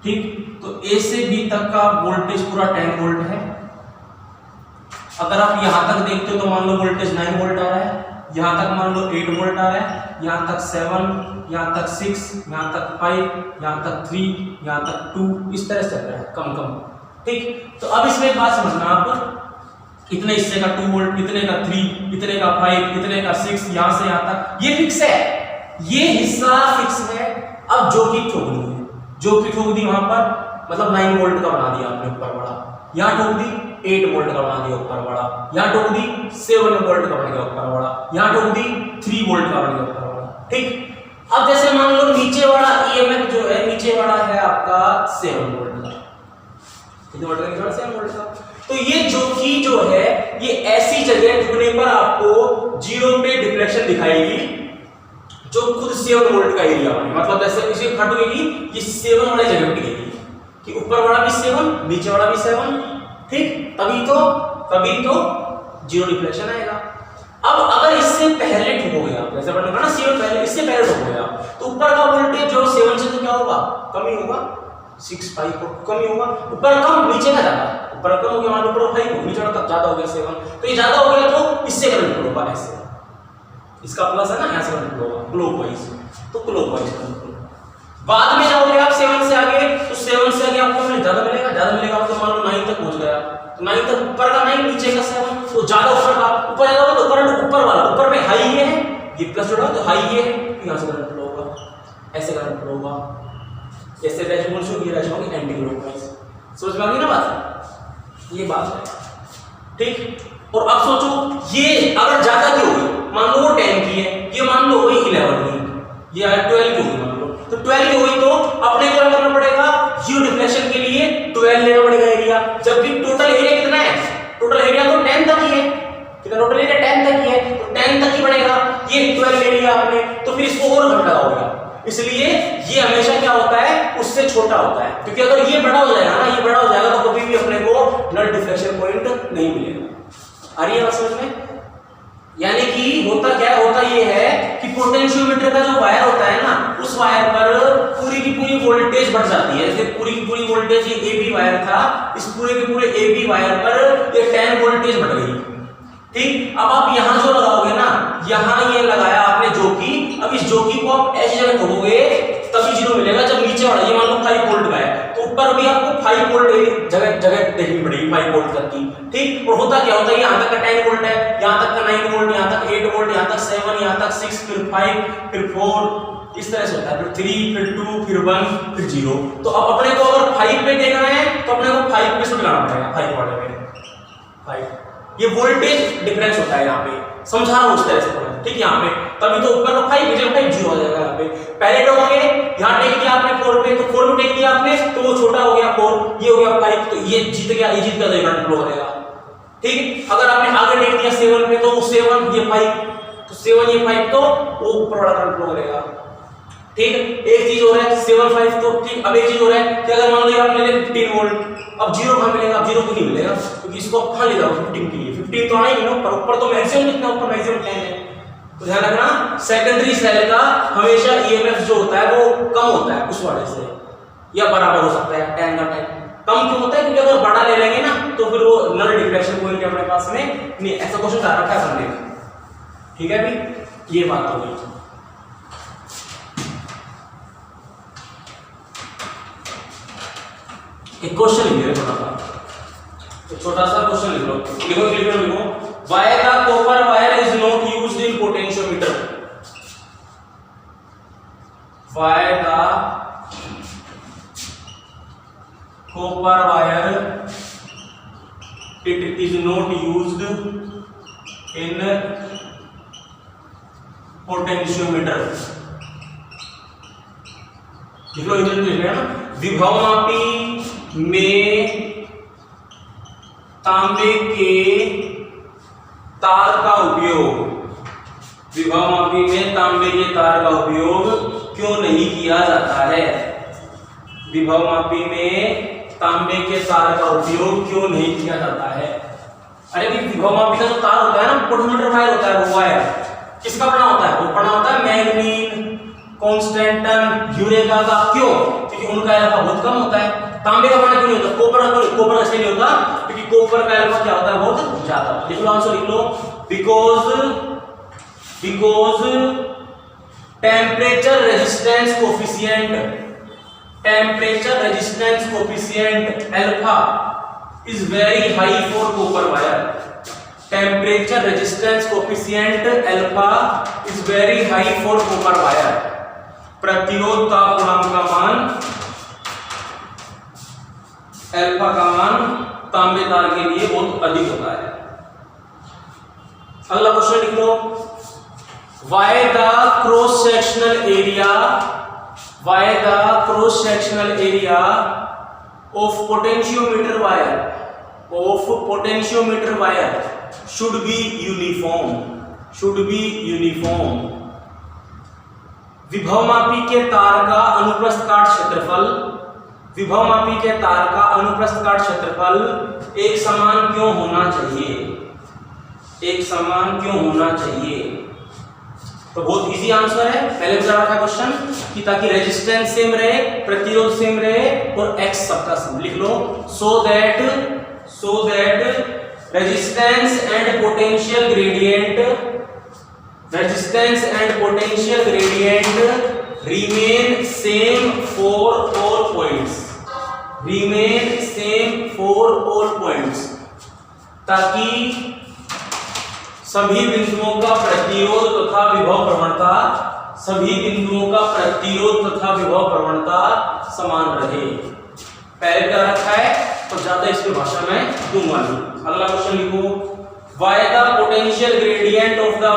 ठीक। तो A से B तक का वोल्टेज पूरा 10 वोल्ट है। अगर आप यहां तक देखते हो तो मान लो वोल्टेज 9 वोल्ट आ रहा है, यहां तक मान लो 8 वोल्ट आ रहा है, यहां तक 7, यहां तक 6, यहां तक 5, यहां तक 3, यहां तक 2, इस तरह से चल रहा है कम कम, ठीक। तो अब इसमें एक बात समझना आप, इतने हिस्से का 2 वोल्ट, इतने का 3, इतने का 5, इतने का 6, यहां से यहां तक ये फिक्स है, ये हिस्सा फिक्स है। अब जो की ठोक दी वहां पर, मतलब 9 वोल्ट का बना दिया आपने ऊपर वाला, यहां ठोक दी 8 वोल्ट का बना दिया ऊपर वाला, यहां ठोक दी 7 वोल्ट का बन गया ऊपर वाला, यहां ठोक दी 3 वोल्ट का बन गया ऊपर वाला, ठीक। अब जैसे मान लो नीचे वाला EMF जो है, नीचे वाला है आपका 7 वोल्ट का, कितने वोल्ट का? 7 वोल्ट का। तो ये जो है ये ऐसी जगह ठुकने पर आपको 0 पे डिफ्लेक्शन दिखाएगी जो खुद 7 वोल्ट का एरिया बने, मतलब जैसे इसे खटकेगी ये 7 वाले जगह पे टिकेगी कि ऊपर वाला भी 7, नीचे वाला भी 7, ठीक। तभी तो 0 डिफ्लेक्शन आएगा। अब अगर इससे पहले ठोकोगे आप, जैसे अपन ना C1 पहले, इससे पहले ठोकोगे आप, तो ऊपर का वोल्टेज जो 7 से तो क्या होगा, कम ही होगा, 6 5 कम ही होगा, ऊपर कम नीचे का ज्यादा, ऊपर कम हो गया मान लो ऊपर 5 हो, नीचे का ज्यादा हो गया 7, तो ये ज्यादा हो गया तो इससे करंट फ्लो होगा, ऐसे इसका प्लस है ना, यहाँ से करंट फ्लो होगा क्लॉकवाइज, तो क्लॉकवाइज करंट फ्लो। बाद में जाओगे आप 7 से आगे, तो 7 से आगे आपको ज्यादा मिलेगा, तो मान लो 9 तक पहुंच गया, तो 9 तक ऊपर का 9 नीचे का 7, तो ज्यादा ऊपर का, ऊपर ज्यादा होगा तो करंट ऊपर वाला, ऊपर में हाई ये है, ये प्लस जुड़ा तो हाई ये है, यहाँ से करंट फ्लो होगा, ऐसे करंट फ्लो होगा, ऐसे डैश बोल शो, ये डैश होगी एंटी क्लॉकवाइज। समझ में आ गई ना बात, ये बात है, ठीक। और अब सोचो ये अगर ज्यादा की होगी, मान लो वो 10 की है, ये मान लो वही 11 की, ये 12 की होगी मान लो, तो 12 की हुई तो अपने को क्या करना पड़ेगा, यू डिफ्लेक्शन के लिए 12 लेना पड़ेगा एरिया, जबकि टोटल एरिया कितना है, टोटल एरिया तो 10 तक ही है, कितना टोटल एरिया 10 तक ही है, तो 10 तक ही बढ़ेगा, ये 12 ले लिया आपने, तो फिर इसको और घटा होगा, इसलिए ये हमेशा क्या होता है, उससे छोटा होता है, क्योंकि अगर ये बड़ा हो जाएगा ना, ये बड़ा हो जाएगा तो कभी भी अपने को नल डिफ्लेक्शन पॉइंट नहीं मिलेगा। आ रही है बात समझ में? यानी कि होता क्या है, होता ये है कि पोटेंशियोमीटर का जो वायर होता है ना, उस वायर पर पूरी की पूरी वोल्टेज बढ़ जाती है, जैसे पूरी की पूरी वोल्टेज ये AB वायर था, इस पूरे के पूरे AB वायर पर ये 10 वोल्टेज बढ़ गई, ठीक। अब आप यहां जो लगाओगे ना, यहां ये लगाया आपने जोकी, अब इस जोकी को आप ऐसी जगह ठोकोगे तभी 0 मिलेगा जब नीचे बढ़ा, ये मान लो 5 वोल्ट का है, तो ऊपर भी आपको 5 वोल्ट जगह जगह देखनी पड़ेगी, 5 वोल्ट तक की, ठीक। और होता क्या होता है, यहां तक का 10 वोल्ट है, यहां तक का 9 वोल्ट, यहां तक 8 वोल्ट, यहां तक 7, यहां तक 6, फिर 5, फिर 4, इस तरह से होता है, फिर 3, फिर 2, फिर 1, फिर 0। तो अब अपने को अगर 5 पे देखना है तो अपने को 5 पे से लगाना पड़ेगा, 5 वाले पे 5, ये वोल्टेज डिफरेंस होता है यहाँ पे, समझा रहा हूं उस तरह से पढ़ना, ठीक। यहाँ पे तभी तो ऊपर का 5 नीचे का 0 हो जाएगा, यहाँ पे पहले ठोकोगे, यहाँ टेक दिया आपने 4 पे, तो 4 पे टेक दिया आपने, तो वो छोटा हो गया 4, ये हो गया 5, तो ये जीत गया, ये जीत गया, तो करंट फ्लो करेगा, ठीक। अगर आपने आगे टेक दिया 7 पे, तो 7 ये 5, तो 7 ये 5, तो वो ऊपर वाला करंट फ्लो करेगा, ठीक। एक चीज हो रहा है 7 5, तो ठीक। अब एक चीज हो रहा है कि अगर मान लो आपने ले 15 वोल्ट, अब 0 कहां मिलेगा, अब 0 क्यों नहीं मिलेगा, क्योंकि इसको कहां ले जाओ 15 के लिए, 15 तो आना ही नहीं, पर ऊपर तो मैक्सिमम कितना, ऊपर मैक्सिमम 10 है, तो ध्यान रखना सेकेंडरी सेल का हमेशा ईएमएफ जो होता है वो कम होता है उस वाले से, या बराबर हो सकता है 10 का 10, कम क्यों होता है, क्योंकि अगर बड़ा ले लेंगे ना तो फिर वो नल डिफ्लेक्शन पॉइंट अपने पास में नहीं, ऐसा क्वेश्चन आ रखा है बनने का, ठीक है भाई, ये बात हो गई। एक क्वेश्चन लिख रहे छोटा सा क्वेश्चन लिख लो, लिखो why the copper wire is not used in potentiometer, why the copper wire it is not used in potentiometer, लिख लो, इधर लिख रहे हैं ना, विभवमापी में तांबे के तार का उपयोग, विभवमापी में तांबे के तार का उपयोग क्यों नहीं किया जाता है, विभवमापी में तांबे के तार का उपयोग क्यों नहीं किया जाता है। अरे भाई विभवमापी का जो तार होता है ना, पोटेंशियोमीटर वायर होता है, वो वायर किसका बना होता है, वो बना होता है मैग्नीन, कॉन्स्टेंटन, यूरेका का, क्यों, क्योंकि उनका अल्फा बहुत कम होता है। तांबे का बना क्यों नहीं होता, कॉपर ऐसे नहीं होता, क्योंकि कॉपर का अल्फा क्या होता है, बहुत ज्यादा। लिख लो आंसर, लिख लो, because temperature resistance coefficient alpha is very high for copper wire, temperature resistance coefficient alpha is very high for copper wire, प्रतिरोध तापमान का मान, अल्फा का मान तांबे तार के लिए बहुत अधिक होता है। अगला क्वेश्चन लिख लो, why the cross sectional area of potentiometer wire should be uniform, विभवमापी के तार का अनुप्रस्थ काट क्षेत्रफल एक समान क्यों होना चाहिए, एक समान क्यों होना चाहिए? तो बहुत इजी आंसर है, पहले बता रखा है क्वेश्चन कि ताकि रेजिस्टेंस सेम रहे, प्रतिरोध सेम रहे और x सबका सेम। लिख लो so that resistance and potential gradient remain same for all points, ताकि सभी बिंदुओं का प्रतिरोध तथा विभव प्रवणता समान रहे। पहले क्या रखा है तो ज्यादा इसकी भाषा में दूंगा नहीं। अगला क्वेश्चन लिखो, why the potential gradient of the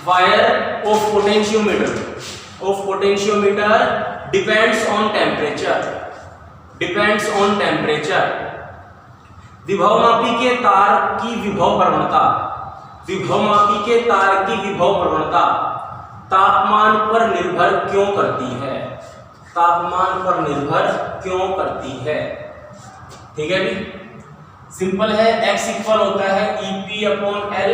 wire of potentiometer depends on temperature। विभवमापी के तार की विभव प्रवणता तापमान पर निर्भर क्यों करती है? ठीक है भी, सिंपल है। x इक्वल होता है EP/L।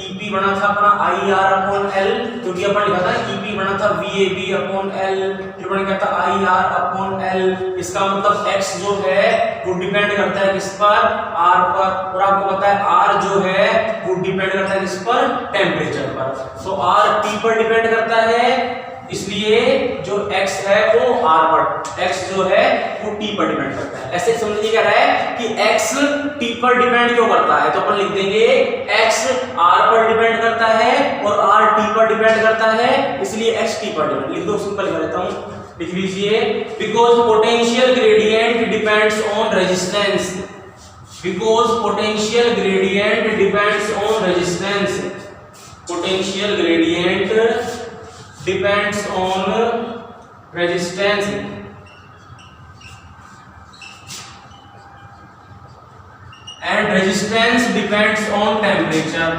EP बना था अपना IR/L, क्योंकि अपन लिखा था EP बना था VAB/L, फिर बन गया था IR/L। इसका मतलब x जो है वो डिपेंड करता है किस पर? R पर। और आपको पता है R जो है वो डिपेंड करता है किस पर? टेम्परेचर पर। तो R T पर डिपेंड करता है, इसलिए जो x है वो R पर, x जो है वो T पर डिपेंड करता है। ऐसे समझिए क्या है कि x T पर डिपेंड क्यों करता है, तो अपन लिख देंगे x R पर डिपेंड करता है और R T पर डिपेंड करता है, इसलिए x T पर डिपेंड। लिख दो, सिंपल कर देता हूं, लिख लीजिए because potential gradient depends on resistance. Depends on resistance and resistance depends on temperature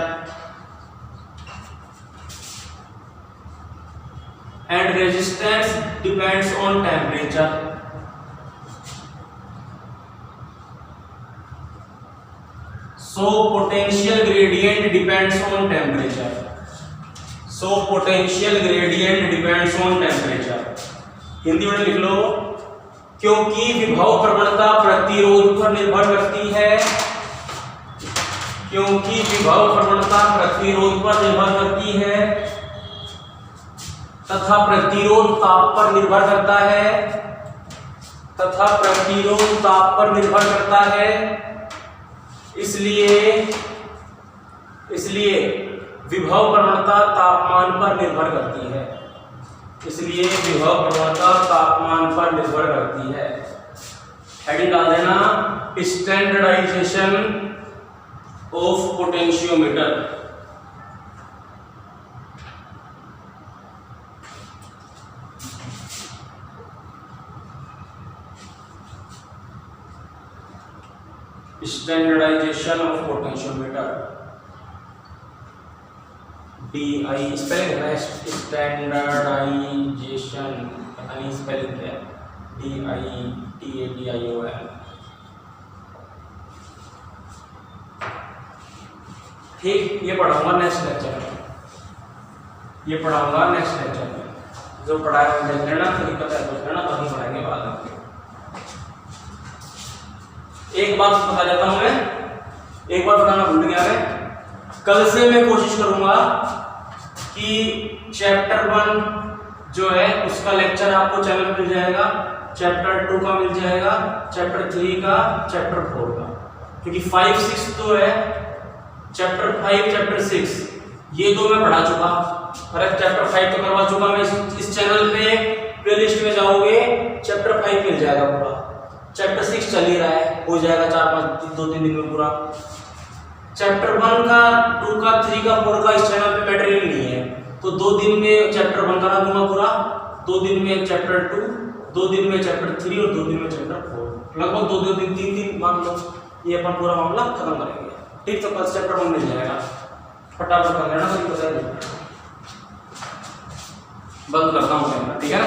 so potential gradient depends on temperature। Hindi में लिख लो, क्योंकि विभव प्रवणता प्रतिरोध पर निर्भर करती है तथा प्रतिरोध ताप पर निर्भर करता है, इसलिए विभव प्रवणता तापमान पर निर्भर करती है। हेडिंग डाल देना, standardisation of potentiometer. DI spelling है, स्टैंडर्डाइजेशन यानी स्पेलिंग है DITADION। ठीक, ये पढ़ाऊंगा नेक्स्ट लेक्चर में, जो पढ़ाया वो देख लेना, फिर पता है पूछ लेना, बाकी पढ़ाएंगे बाद में। एक बात बता देता हूं मैं, एक बात बताना भूल गया मैं, कल से मैं कोशिश करूंगा कि चैप्टर 1 जो है उसका लेक्चर आपको चैनल पर मिल जाएगा, चैप्टर 2 का मिल जाएगा, चैप्टर 3 का, चैप्टर 4 का, क्योंकि 5, 6 तो है, चैप्टर 5, चैप्टर 6 ये दो मैं पढ़ा चुका। अरे चैप्टर 5 तो करवा चुका मैं, इस चैनल पे प्लेलिस्ट में जाओगे चैप्टर 5 मिल जाएगा पूरा। चैप्टर 6 चल ही रहा है, हो जाएगा 2-3 दिन में पूरा। चैप्टर 1 का, 2 का, 3 का, 4 का इस चैनल पे मटेरियल नहीं है, तो 2 दिन में चैप्टर 1 करा दूंगा पूरा, 2 दिन में चैप्टर 2, 2 दिन में चैप्टर 3 और 2 दिन में चैप्टर 4, लगभग 2 दिन 3 दिन मान लो ये अपन पूरा मामला खत्म करेंगे। ठीक, तो कल चैप्टर 1 मिल जाएगा, फटाफट कर लेना, बंद करता हूँ, ठीक है ना।